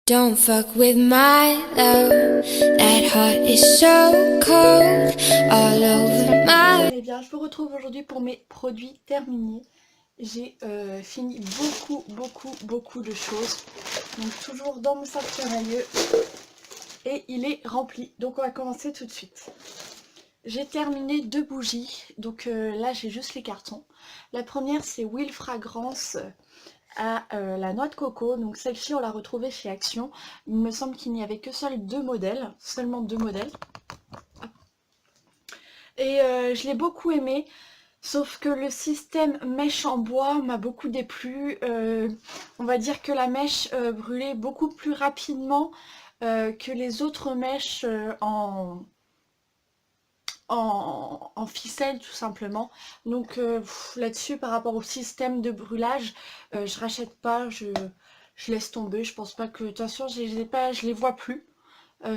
Don't fuck with my love, that heart is so cold, all over my... Eh bien, je vous retrouve aujourd'hui pour mes produits terminés. J'ai fini beaucoup de choses. Donc toujours dans mon sac journalier. Et il est rempli. Donc on va commencer tout de suite. J'ai terminé 2 bougies. Donc là j'ai juste les cartons. La première c'est Will Fragrance à la noix de coco. Donc celle-ci on l'a retrouvée chez Action. Il me semble qu'il n'y avait que seulement deux modèles. Et je l'ai beaucoup aimé. Sauf que le système mèche en bois m'a beaucoup déplu. On va dire que la mèche brûlait beaucoup plus rapidement que les autres mèches en ficelle tout simplement. Donc là-dessus par rapport au système de brûlage, je rachète pas, je laisse tomber. Je pense pas que... De toute façon je les vois plus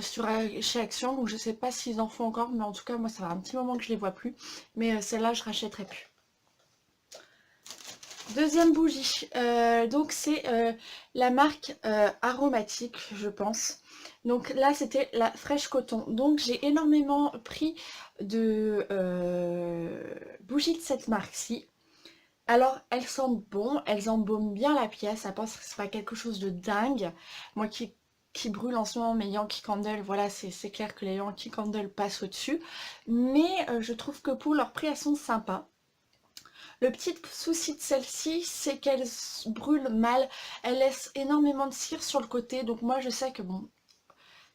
chez Action, donc je sais pas s'ils en font encore, mais en tout cas moi ça va un petit moment que je les vois plus. Mais celle-là je rachèterai plus. Deuxième bougie, donc c'est la marque aromatique, je pense. Donc là, c'était la Fresh Coton. Donc j'ai énormément pris de bougies de cette marque-ci. Alors, elles sentent bon, elles embaument bien la pièce. Ça pense que c'est pas quelque chose de dingue. Moi qui brûle en ce moment mes Yankee Candle, voilà, c'est clair que les Yankee Candle passent au-dessus. Mais je trouve que pour leur prix, elles sont sympas. Le petit souci de celle-ci, c'est qu'elle brûle mal. Elle laisse énormément de cire sur le côté. Donc moi, je sais que bon,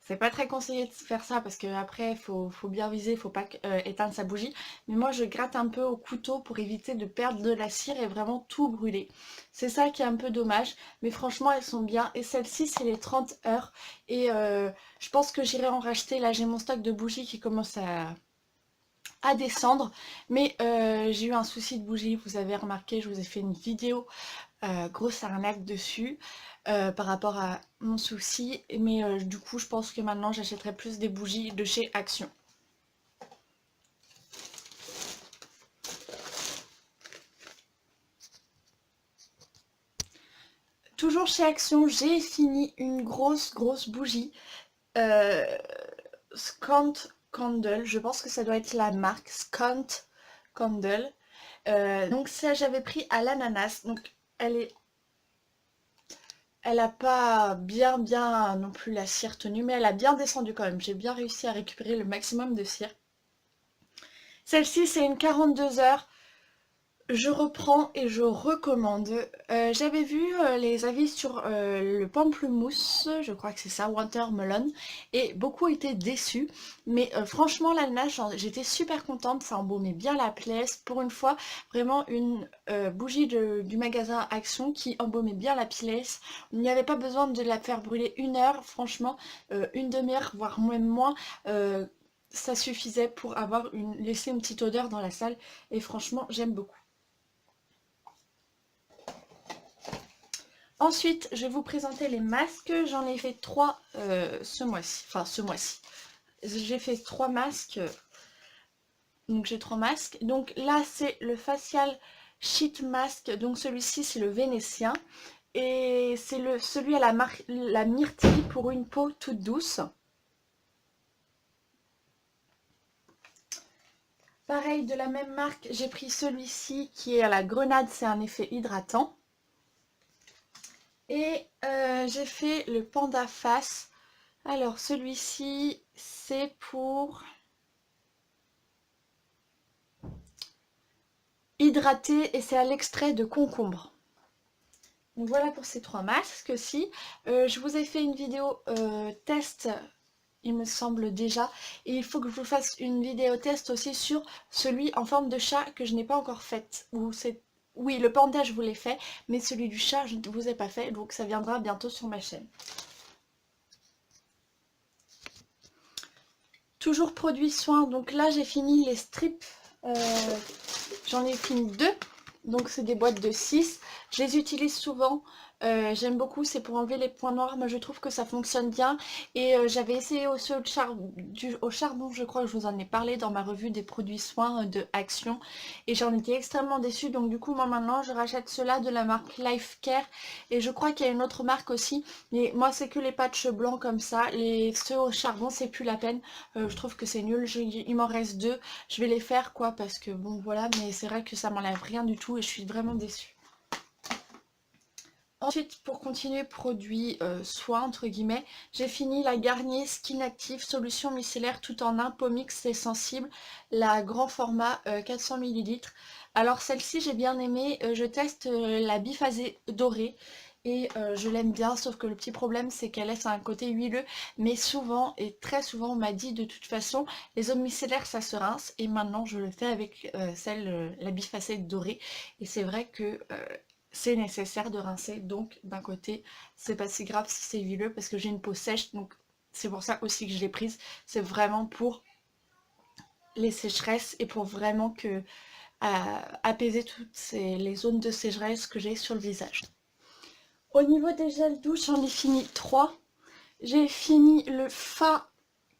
c'est pas très conseillé de faire ça parce qu'après, faut bien viser, faut pas éteindre sa bougie. Mais moi, je gratte un peu au couteau pour éviter de perdre de la cire et vraiment tout brûler. C'est ça qui est un peu dommage. Mais franchement, elles sont bien. Et celle-ci, c'est les 30 heures. Et je pense que j'irai en racheter. Là, j'ai mon stock de bougies qui commence à descendre, mais j'ai eu un souci de bougie, vous avez remarqué, je vous ai fait une vidéo grosse arnaque dessus par rapport à mon souci, mais du coup je pense que maintenant j'achèterai plus des bougies de chez Action. Toujours chez Action, j'ai fini une grosse bougie Skant Candle, je pense que ça doit être la marque Skant Candle. Donc ça j'avais pris à l'ananas, donc elle a pas bien non plus la cire tenue, mais elle a bien descendu quand même. J'ai bien réussi à récupérer le maximum de cire. Celle-ci c'est une 42 heures. Je reprends et je recommande. J'avais vu les avis sur le pamplemousse, je crois que c'est ça, watermelon, et beaucoup étaient déçus. Mais franchement, l'ananas, j'étais super contente, ça embaumait bien la pièce. Pour une fois, vraiment une bougie du magasin Action qui embaumait bien la pièce. Il n'y avait pas besoin de la faire brûler 1 heure, franchement, une demi-heure, voire même moins. Ça suffisait pour laisser une petite odeur dans la salle. Et franchement, j'aime beaucoup. Ensuite, je vais vous présenter les masques. J'en ai fait 3 ce mois-ci. Enfin, ce mois-ci. J'ai fait 3 masques. Donc, j'ai 3 masques. Donc, là, c'est le Facial Sheet Mask. Donc, celui-ci, c'est le Vénitien. Et c'est celui à la myrtille pour une peau toute douce. Pareil, de la même marque, j'ai pris celui-ci qui est à la grenade. C'est un effet hydratant. Et j'ai fait le Panda Face. Alors celui-ci, c'est pour hydrater et c'est à l'extrait de concombre. Donc voilà pour ces 3 masques-ci. Je vous ai fait une vidéo test, il me semble déjà. Et il faut que je vous fasse une vidéo test aussi sur celui en forme de chat que je n'ai pas encore faite. Oui, le panda je vous l'ai fait, mais celui du chat je ne vous ai pas fait. Donc ça viendra bientôt sur ma chaîne. Toujours produit soin, donc là j'ai fini les strips, j'en ai fini 2, donc c'est des boîtes de 6, je les utilise souvent, J'aime beaucoup, c'est pour enlever les points noirs. Moi je trouve que ça fonctionne bien. Et j'avais essayé aussi au charbon, je crois que je vous en ai parlé dans ma revue des produits soins de Action. Et j'en étais extrêmement déçue. Donc du coup moi maintenant je rachète ceux-là de la marque Life Care. Et je crois qu'il y a une autre marque aussi. Mais moi c'est que les patchs blancs comme ça. Ceux au charbon c'est plus la peine. Je trouve que c'est nul. Il m'en reste deux. Je vais les faire quoi parce que bon voilà. Mais c'est vrai que ça m'enlève rien du tout et je suis vraiment déçue. Ensuite, pour continuer produit soin entre guillemets, j'ai fini la Garnier Skin Active solution micellaire tout en un, peau mixte et sensible, la grand format 400 ml. Alors celle-ci j'ai bien aimé, je teste la biphasée dorée et je l'aime bien, sauf que le petit problème c'est qu'elle laisse un côté huileux, mais souvent et très souvent on m'a dit de toute façon les eaux micellaires ça se rince, et maintenant je le fais avec la biphasée dorée, et c'est vrai que c'est nécessaire de rincer, donc d'un côté c'est pas si grave si c'est huileux parce que j'ai une peau sèche, donc c'est pour ça aussi que je l'ai prise. C'est vraiment pour les sécheresses et pour vraiment apaiser toutes les zones de sécheresse que j'ai sur le visage. Au niveau des gels douche, j'en ai fini 3. J'ai fini le Fa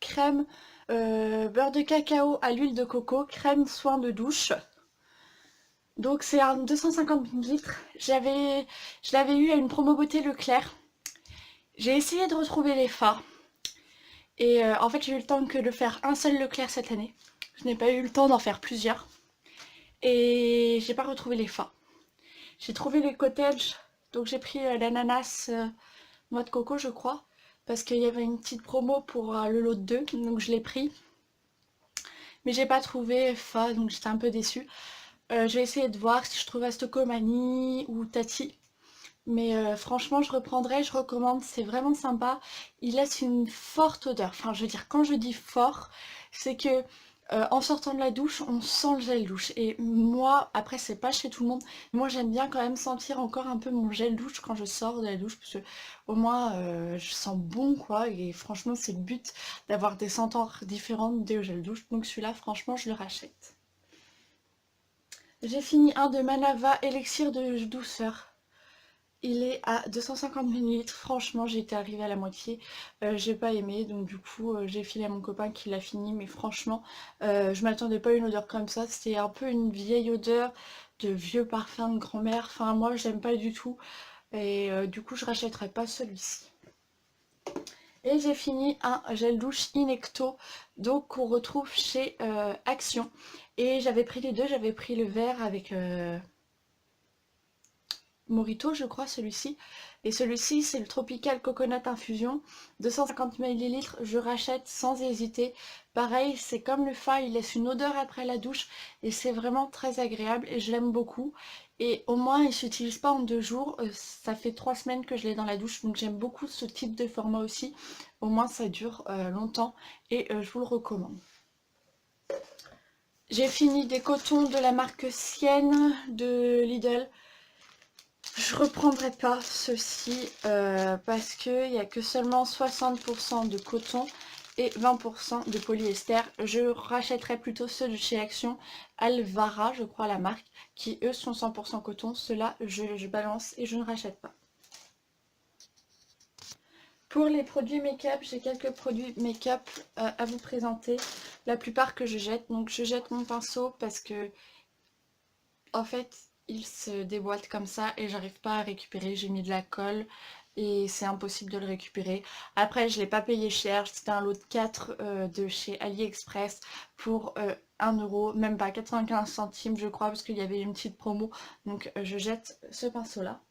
crème beurre de cacao à l'huile de coco, crème soin de douche. Donc c'est un 250 ml. Je l'avais eu à une promo beauté Leclerc. J'ai essayé de retrouver les fards. Et en fait j'ai eu le temps que de faire un seul Leclerc cette année. Je n'ai pas eu le temps d'en faire plusieurs. Et j'ai pas retrouvé les fards. J'ai trouvé les cottage. Donc j'ai pris l'ananas noix de coco je crois. Parce qu'il y avait une petite promo pour le lot de 2. Donc je l'ai pris. Mais j'ai pas trouvé fa, donc j'étais un peu déçue. Je vais essayer de voir si je trouve Astocomanie ou Tati. Mais franchement, je reprendrai, je recommande, c'est vraiment sympa. Il laisse une forte odeur. Enfin, je veux dire, quand je dis fort, c'est que en sortant de la douche, on sent le gel douche. Et moi, après, c'est pas chez tout le monde. Moi, j'aime bien quand même sentir encore un peu mon gel douche quand je sors de la douche. Parce que au moins, je sens bon, quoi. Et franchement, c'est le but d'avoir des senteurs différentes des gel douche. Donc celui-là, franchement, je le rachète. J'ai fini un de Manava Élixir de douceur. Il est à 250 ml. Franchement, j'étais arrivée à la moitié. J'ai pas aimé, donc du coup, j'ai filé à mon copain qui l'a fini. Mais franchement, je m'attendais pas à une odeur comme ça. C'était un peu une vieille odeur de vieux parfum de grand-mère. Enfin, moi, j'aime pas du tout. Et du coup, je rachèterai pas celui-ci. Et j'ai fini un gel douche Inecto, donc qu'on retrouve chez Action. Et j'avais pris les deux. J'avais pris le vert avec Morito je crois celui-ci, et celui-ci c'est le Tropical Coconut Infusion 250 ml. Je rachète sans hésiter. Pareil, c'est comme le Fa, il laisse une odeur après la douche et c'est vraiment très agréable et je l'aime beaucoup. Et au moins il s'utilise pas en 2 jours, ça fait 3 semaines que je l'ai dans la douche, donc j'aime beaucoup ce type de format aussi. Au moins ça dure longtemps et je vous le recommande. J'ai fini des cotons de la marque Sienne de Lidl. Je reprendrai pas ceci parce qu'il n'y a que seulement 60% de coton et 20% de polyester. Je rachèterai plutôt ceux de chez Action, Alvara je crois la marque, qui eux sont 100% coton. Ceux-là je balance et je ne rachète pas. Pour les produits make-up, j'ai quelques produits make-up à vous présenter. La plupart que je jette, donc je jette mon pinceau parce que en fait il se déboîte comme ça et j'arrive pas à récupérer. J'ai mis de la colle et c'est impossible de le récupérer. Après je l'ai pas payé cher, c'était un lot de 4 de chez AliExpress pour 1 euro, même pas 95 centimes je crois, parce qu'il y avait une petite promo. Donc je jette ce pinceau là.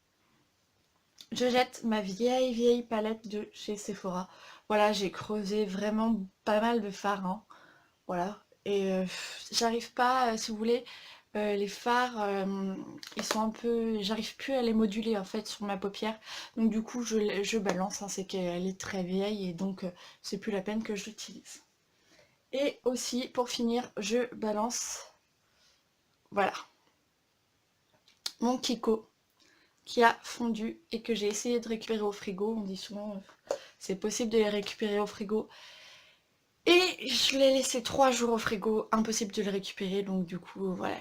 Je jette ma vieille palette de chez Sephora. Voilà, j'ai creusé vraiment pas mal de fards, hein. Voilà, et j'arrive pas, si vous voulez, les fards, ils sont un peu... J'arrive plus à les moduler en fait sur ma paupière. Donc du coup, je balance, hein, c'est qu'elle est très vieille et donc c'est plus la peine que je l'utilise. Et aussi, pour finir, je balance, voilà, mon Kiko qui a fondu et que j'ai essayé de récupérer au frigo. On dit souvent c'est possible de les récupérer au frigo. Et je l'ai laissé 3 jours au frigo, impossible de le récupérer, donc du coup voilà,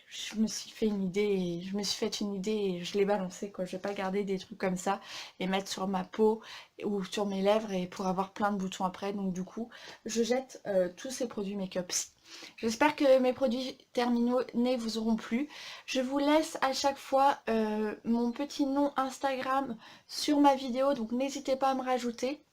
je me suis fait une idée, et je me suis fait une idée et je l'ai balancé quoi. Je vais pas garder des trucs comme ça et mettre sur ma peau ou sur mes lèvres et pour avoir plein de boutons après. Donc du coup, je jette tous ces produits make-up. J'espère que mes produits terminés vous auront plu. Je vous laisse à chaque fois mon petit nom Instagram sur ma vidéo, donc n'hésitez pas à me rajouter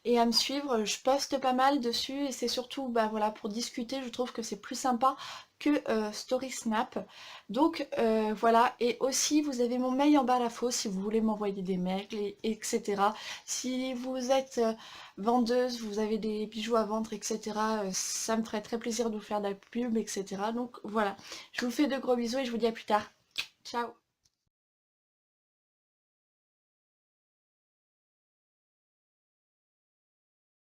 et à me suivre. Je poste pas mal dessus et c'est surtout bah, voilà, pour discuter, je trouve que c'est plus sympa que Story Snap. Donc voilà, et aussi vous avez mon mail en bas à la fosse si vous voulez m'envoyer des mails, etc. Si vous êtes vendeuse, vous avez des bijoux à vendre, etc. Ça me ferait très plaisir de vous faire de la pub, etc. Donc voilà, je vous fais de gros bisous et je vous dis à plus tard. Ciao!